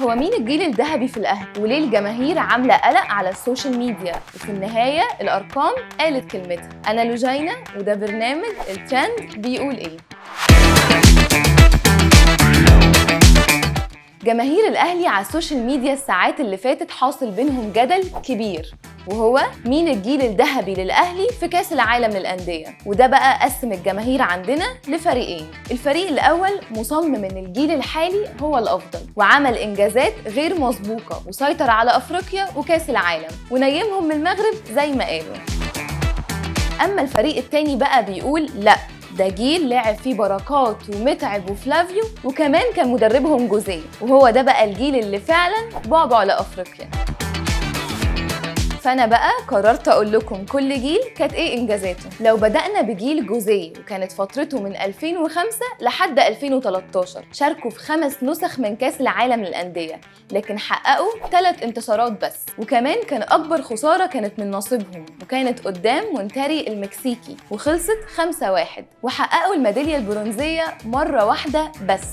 هو مين الجيل الذهبي في الأهلي؟ وليه الجماهير عاملة قلق على السوشيال ميديا؟ وفي النهاية الأرقام قالت كلمتها. أنا لوجينا وده برنامج الترند بيقول إيه؟ جماهير الأهلي على السوشيال ميديا الساعات اللي فاتت حاصل بينهم جدل كبير، وهو مين الجيل الذهبي للأهلي في كأس العالم للأندية. وده بقى قسم الجماهير عندنا لفريقين. الفريق الأول مصمم إن الجيل الحالي هو الأفضل وعمل إنجازات غير مسبوقة وسيطر على أفريقيا وكأس العالم ونيمهم من المغرب زي ما قالوا. أما الفريق التاني بقى بيقول لأ، ده جيل لعب فيه بركات ومتعب وفلافيو وكمان كان مدربهم جوزيه، وهو ده بقى الجيل اللي فعلا بعبع لأفريقيا. فأنا بقى قررت أقول لكم كل جيل كانت إيه إنجازاته. لو بدأنا بجيل جوزيه وكانت فترته من 2005 لحد 2013، شاركوا في 5 نسخ من كأس العالم للأندية، لكن حققوا 3 انتصارات بس، وكمان كان أكبر خسارة كانت من نصيبهم وكانت قدام مونتاري المكسيكي وخلصت 5-1، وحققوا الميدالية البرونزية مرة واحدة بس.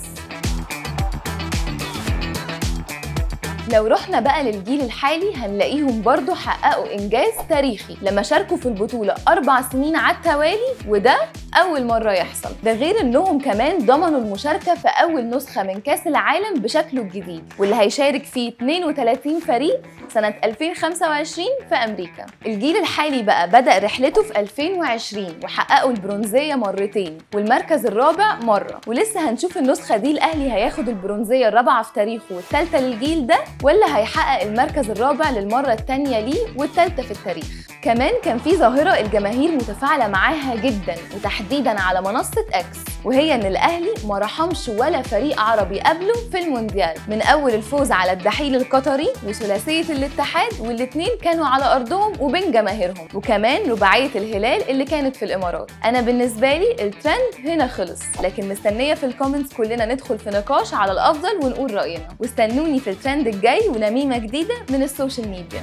لو رحنا بقى للجيل الحالي هنلاقيهم برضو حققوا إنجاز تاريخي لما شاركوا في البطولة 4 سنين على التوالي، وده أول مرة يحصل. ده غير إنهم كمان ضمنوا المشاركة في أول نسخة من كأس العالم بشكله الجديد، واللي هيشارك فيه 32 فريق سنة 2025 في أمريكا. الجيل الحالي بقى بدأ رحلته في 2020 وحققوا البرونزية مرتين والمركز الرابع مرة، ولسه هنشوف النسخة دي الأهلي هياخد البرونزية الرابعة في تاريخه والثالثة للجيل ده، ولا هيحقق المركز الرابع للمرة الثانية ليه والثالثة في التاريخ. كمان كان في ظاهرة الجماهير متفاعلة معاها جدا وتحديدا على منصة اكس، وهي ان الاهلي ما رحمش ولا فريق عربي قبله في المونديال، من اول الفوز على الدحيل القطري وثلاثية الاتحاد، والاتنين كانوا على ارضهم وبين جماهيرهم، وكمان رباعية الهلال اللي كانت في الامارات. انا بالنسبة لي الترند هنا خلص، لكن مستنية في الكومنتس كلنا ندخل في نقاش على الافضل ونقول رأينا، واستنوني في الترند الجاي ونميمة جديدة من السوشيال ميديا.